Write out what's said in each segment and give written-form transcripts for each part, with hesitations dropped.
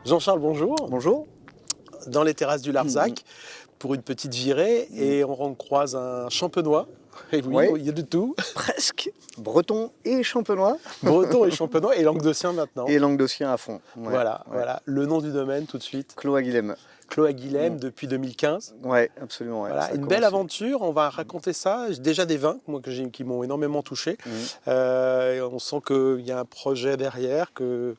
Jean-Charles, bonjour. Bonjour. Dans les terrasses du Larzac, pour une petite virée, et on croise un champenois. Et oui, Ouais, il y a de tout. presque. Breton et champenois. Breton et champenois, et languedocien maintenant. Et languedocien à fond. Ouais, Voilà, ouais. voilà. Le nom du domaine tout de suite. Clos à Guilhem. Clos à Guilhem depuis 2015. Ouais, absolument. Ouais. Voilà, Ça a une belle commencé. aventure, on va raconter ça. Déjà des vins moi, qui m'ont énormément touché. Et on sent qu'il y a un projet derrière, que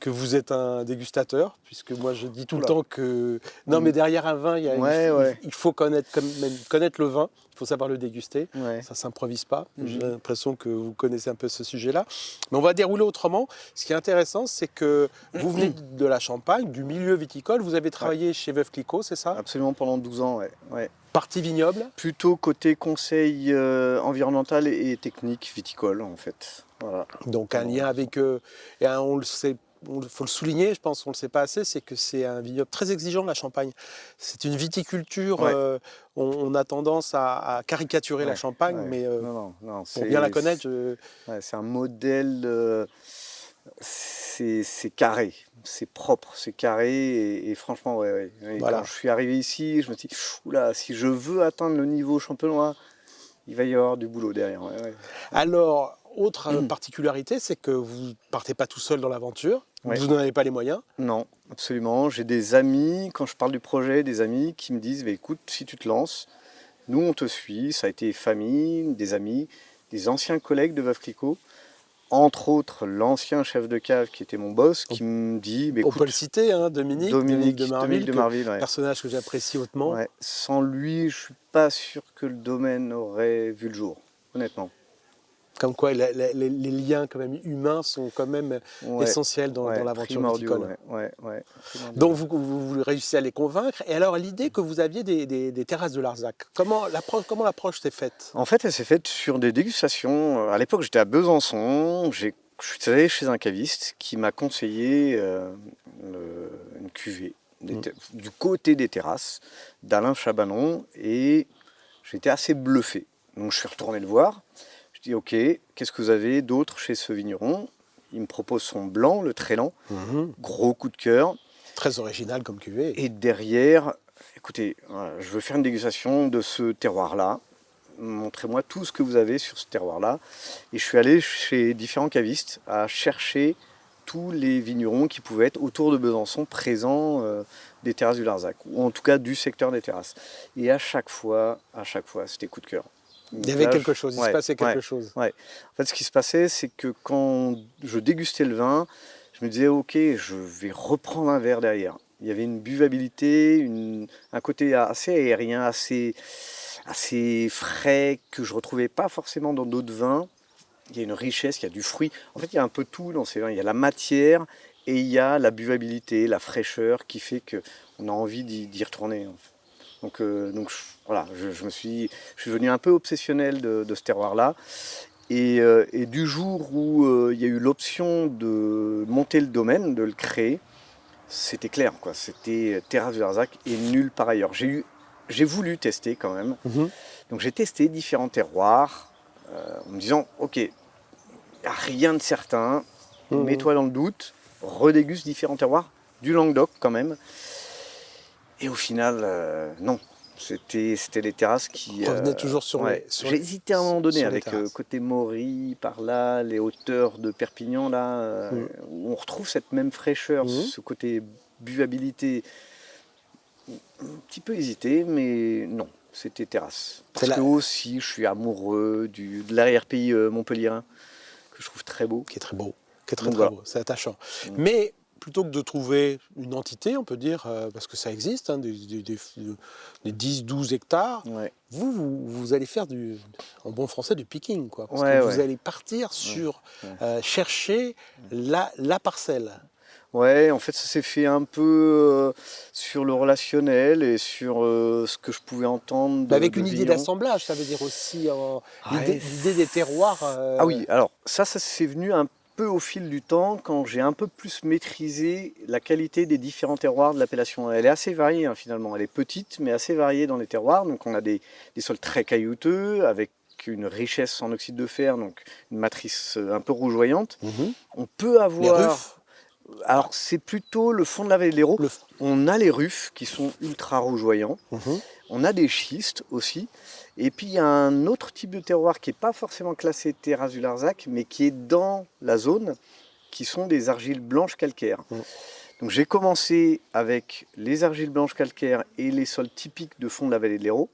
vous êtes un dégustateur, puisque moi je dis tout le Oula. temps que... Non mais derrière un vin, Ouais. il faut connaître, même connaître le vin, il faut savoir le déguster. Ouais. Ça ne s'improvise pas. J'ai l'impression que vous connaissez un peu ce sujet-là. Mais on va dérouler autrement. Ce qui est intéressant, c'est que vous venez de la Champagne, du milieu viticole. Vous avez travaillé chez Veuve Clicquot, c'est ça? Absolument pendant 12 ans, ouais. Partie vignoble. Plutôt côté conseil environnemental et technique viticole, en fait. Voilà. Donc un lien avec eux, et on le sait, faut le souligner, je pense qu'on ne le sait pas assez, c'est que c'est un vignoble très exigeant, la Champagne. C'est une viticulture, Ouais. On a tendance à caricaturer la Champagne, Ouais. mais Non, pour bien la connaître, c'est un modèle, c'est carré, c'est propre, c'est carré et franchement, ouais. Et Voilà. quand je suis arrivé ici, je me suis dit, oula, si je veux atteindre le niveau champenois, il va y avoir du boulot derrière. Ouais. Alors, autre particularité, c'est que vous ne partez pas tout seul dans l'aventure, Ouais. vous n'en avez pas les moyens. Non, absolument. J'ai des amis, quand je parle du projet, des amis qui me disent, bah, écoute, si tu te lances, nous on te suit, ça a été famille, des amis, des anciens collègues de Veuve Clicquot. Entre autres, l'ancien chef de cave qui était mon boss, qui me dit bah, On peut le citer, hein, Dominique de Marville, ouais. personnage que j'apprécie hautement. Ouais. Sans lui, je suis pas sûr que le domaine aurait vu le jour, honnêtement. Comme quoi, les liens quand même humains sont quand même essentiels dans l'aventure viticole. Ouais. Donc vous réussissez à les convaincre. Et alors l'idée que vous aviez des terrasses de Larzac, comment l'approche s'est faite? En fait, elle s'est faite sur des dégustations. À l'époque, j'étais à Besançon. Je suis allé chez un caviste qui m'a conseillé une cuvée du côté des terrasses d'Alain Chabanon. Et j'étais assez bluffé. Donc je suis retourné le voir. Je dis ok, qu'est-ce que vous avez d'autre chez ce vigneron? Il me propose son blanc, le Trélan. Gros coup de cœur. Très original comme cuvée. Et derrière, écoutez, je veux faire une dégustation de ce terroir-là. Montrez-moi tout ce que vous avez sur ce terroir-là. Et je suis allé chez différents cavistes à chercher tous les vignerons qui pouvaient être autour de Besançon présents des terrasses du Larzac, ou en tout cas du secteur des terrasses. Et à chaque fois, c'était coup de cœur. Il y avait quelque chose, il se passait quelque chose. Ouais. En fait, ce qui se passait, c'est que quand je dégustais le vin, je me disais, ok, je vais reprendre un verre derrière. Il y avait une buvabilité, un côté assez aérien, assez frais, que je ne retrouvais pas forcément dans d'autres vins. Il y a une richesse, il y a du fruit. En fait, il y a un peu tout dans ces vins. Il y a la matière et il y a la buvabilité, la fraîcheur qui fait qu'on a envie d'y retourner. En fait. Donc voilà, je suis devenu un peu obsessionnel de ce terroir-là. Et du jour où il y a eu l'option de monter le domaine, de le créer, c'était clair, quoi. C'était Terrasse du Larzac et nulle part ailleurs. J'ai voulu tester quand même. Donc j'ai testé différents terroirs en me disant, ok, il n'y a rien de certain, mets-toi dans le doute, redéguste différents terroirs, du Languedoc quand même. Et au final, non. C'était les terrasses qui... Revenez toujours sur les... J'ai hésité à un moment donné avec côté Maury, par là, les hauteurs de Perpignan, là, où on retrouve cette même fraîcheur, ce côté buvabilité. Un petit peu hésité, mais non, c'était terrasse. Parce que aussi, je suis amoureux de l'arrière-pays montpelliérain, que je trouve très beau. Qui est très beau, beau, c'est attachant. Mais plutôt que de trouver une entité, on peut dire, parce que ça existe, hein, des 10-12 hectares, vous allez faire en bon français du picking, quoi. Parce que vous allez partir sur chercher la parcelle. Ouais, en fait, ça s'est fait un peu sur le relationnel et sur ce que je pouvais entendre. Avec une idée d'assemblage, ça veut dire aussi l'idée des terroirs. Ah oui, alors ça c'est venu un peu au fil du temps, quand j'ai un peu plus maîtrisé la qualité des différents terroirs de l'appellation. Elle est assez variée hein, finalement, elle est petite mais assez variée dans les terroirs. Donc on a des sols très caillouteux, avec une richesse en oxyde de fer, donc une matrice un peu rougeoyante. On peut avoir... Alors c'est plutôt le fond de la vallée de l'Hérault. Le... On a les rufs qui sont ultra rougeoyants. Mhm. On a des schistes aussi. Et puis il y a un autre type de terroir qui n'est pas forcément classé terrasse du Larzac, mais qui est dans la zone, qui sont des argiles blanches calcaires. Mhm. Donc j'ai commencé avec les argiles blanches calcaires et les sols typiques de fond de la vallée de l'Hérault.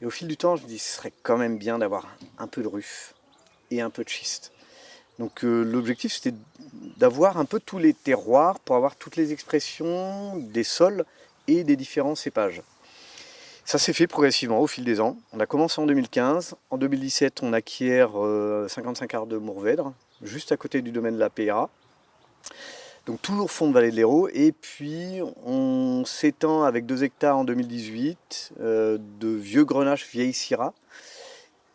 Et au fil du temps, je me dis ce serait quand même bien d'avoir un peu de ruf et un peu de schiste. Donc l'objectif c'était d'avoir un peu tous les terroirs pour avoir toutes les expressions des sols et des différents cépages. Ça s'est fait progressivement au fil des ans. On a commencé en 2015. En 2017, on acquiert 55 arts de Mourvèdre, juste à côté du domaine de la PRA. Donc toujours fond de vallée de l'Hérault. Et puis on s'étend avec 2 hectares en 2018 de vieux grenache vieille syrah.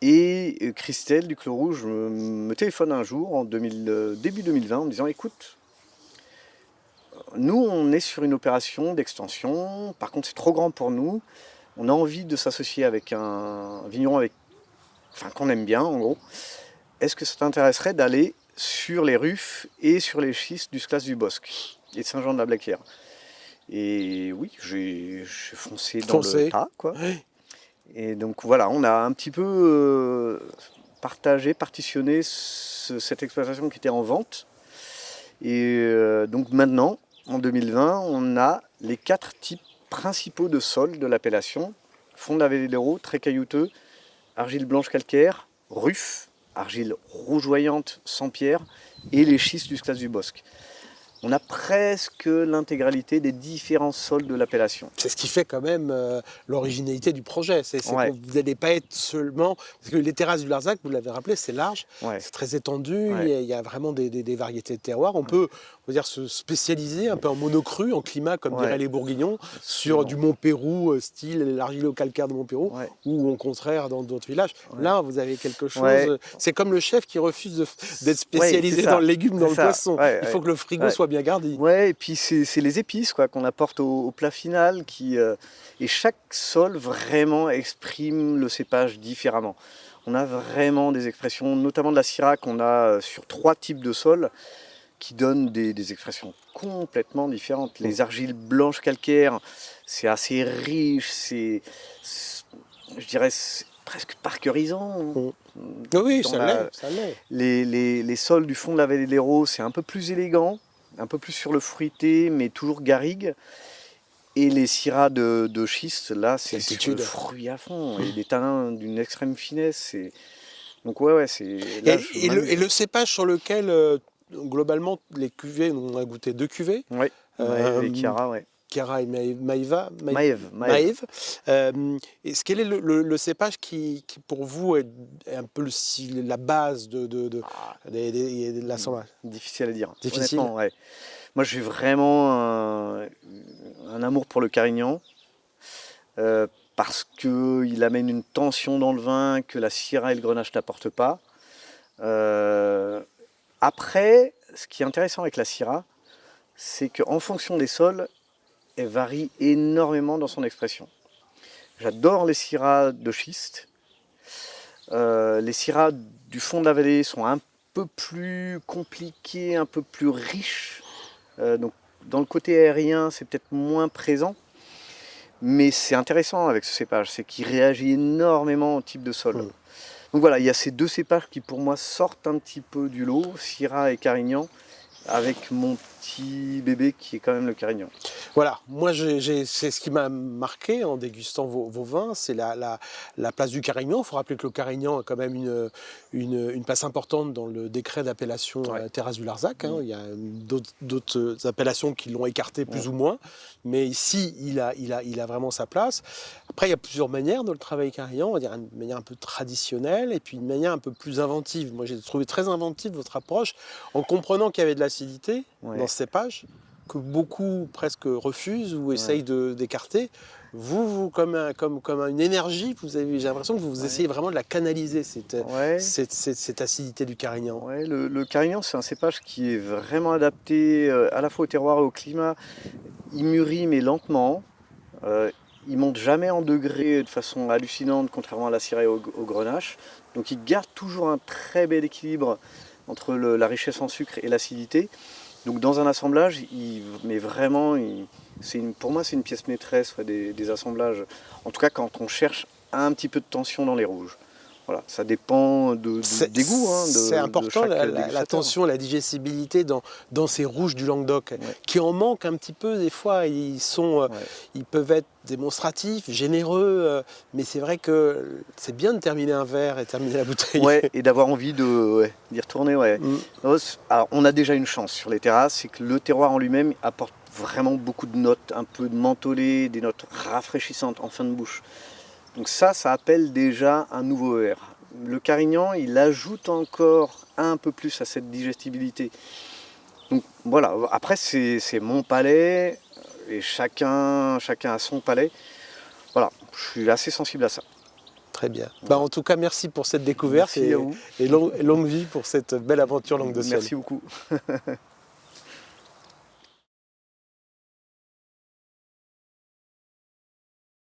Et Christelle du Clos Rouge me téléphone un jour, en début 2020, en me disant écoute, nous on est sur une opération d'extension, par contre c'est trop grand pour nous, on a envie de s'associer avec un vigneron qu'on aime bien en gros. Est-ce que ça t'intéresserait d'aller sur les rufs et sur les schistes du Sclas du Bosc et de Saint-Jean-de-la-Blaquière? Et oui, j'ai foncé dans le tas, quoi. Oui. Et donc voilà, on a un petit peu partitionné cette exploitation qui était en vente. Et donc maintenant, en 2020, on a les 4 types principaux de sols de l'appellation. Fond de la vallée de l'Hérault, très caillouteux, argile blanche calcaire, ruf, argile rougeoyante sans pierre, et les schistes du Sclas du Bosc. On a presque l'intégralité des différents sols de l'appellation. C'est ce qui fait quand même l'originalité du projet. Ouais. Que vous n'allez pas être seulement... Parce que les terrasses du Larzac, vous l'avez rappelé, c'est large, Ouais. c'est très étendu, Ouais. il y a vraiment des variétés de terroirs. On peut dire, se spécialiser un peu en monocru, en climat, comme diraient les Bourguignons, sur du Montpérou, style l'argilo-calcaire de Montpérou, ou au contraire dans d'autres villages. Là, vous avez quelque chose... C'est comme le chef qui refuse d'être spécialisé dans le légume, dans le poisson. Il faut que le frigo soit bien gardi. Ouais, et puis c'est les épices qu'on apporte au plat final et chaque sol vraiment exprime le cépage différemment. On a vraiment des expressions, notamment de la syrah qu'on a sur 3 types de sols qui donnent des expressions complètement différentes. Les argiles blanches calcaires, c'est assez riche, je dirais presque parkerisant. Oui, ça l'est. Les sols du fond de la vallée de l'Hérault, c'est un peu plus élégant, un peu plus sur le fruité, mais toujours garrigue. Et les syrahs de schiste, là, c'est sur le fruit à fond. Et des tanins d'une extrême finesse. Donc c'est... Et le cépage sur lequel, globalement, les cuvées, on a goûté 2 cuvées. Oui, les Chiara, Chiara et Maïva. Maïve. Quel est le cépage qui, pour vous, est un peu la base de l'assemblage? Difficile à dire. Difficile. Ouais. Moi, j'ai vraiment un amour pour le Carignan parce qu'il amène une tension dans le vin que la syrah et le grenache n'apportent pas. Après, ce qui est intéressant avec la syrah, c'est qu'en fonction des sols, elle varie énormément dans son expression. J'adore les syrahs de schiste. Les syrahs du fond de la vallée sont un peu plus compliqués, un peu plus riches. Donc dans le côté aérien, c'est peut-être moins présent. Mais c'est intéressant avec ce cépage, c'est qu'il réagit énormément au type de sol. Donc voilà, il y a ces 2 cépages qui pour moi sortent un petit peu du lot, Syrah et Carignan, avec mon petit bébé qui est quand même le Carignan. Voilà, moi c'est ce qui m'a marqué en dégustant vos vins, c'est la place du Carignan. Il faut rappeler que le Carignan a quand même une place importante dans le décret d'appellation terrasse du Larzac. Il y a d'autres appellations qui l'ont écarté plus ou moins, mais ici il a vraiment sa place. Après il y a plusieurs manières de le travailler Carignan, on va dire une manière un peu traditionnelle et puis une manière un peu plus inventive. Moi j'ai trouvé très inventive votre approche en comprenant qu'il y avait de l'acidité dans ce cépage, que beaucoup presque refusent ou essayent d'écarter. Vous comme une énergie, j'ai l'impression que vous essayez vraiment de la canaliser, cette acidité du Carignan. Ouais, le Carignan, c'est un cépage qui est vraiment adapté à la fois au terroir et au climat. Il mûrit mais lentement. Il monte jamais en degrés de façon hallucinante, contrairement à la syrah et au grenache. Donc il garde toujours un très bel équilibre entre la richesse en sucre et l'acidité. Donc dans un assemblage, mais vraiment, pour moi c'est une pièce maîtresse des assemblages. En tout cas quand on cherche un petit peu de tension dans les rouges. Voilà, ça dépend des goûts. C'est important, la tension, la digestibilité dans ces rouges du Languedoc, qui en manquent un petit peu des fois. Ils peuvent être démonstratifs, généreux, mais c'est vrai que c'est bien de terminer un verre et terminer la bouteille. Ouais, et d'avoir envie d'y retourner. Ouais. Alors, on a déjà une chance sur les terrasses, c'est que le terroir en lui-même apporte vraiment beaucoup de notes, un peu de mentholé, des notes rafraîchissantes en fin de bouche. Donc ça appelle déjà un nouveau verre. Le Carignan, il ajoute encore un peu plus à cette digestibilité. Donc voilà, après c'est mon palais, et chacun a son palais. Voilà, je suis assez sensible à ça. Très bien. Voilà. En tout cas, merci pour cette découverte merci à vous. Et longue vie pour cette belle aventure languedocienne. Merci beaucoup.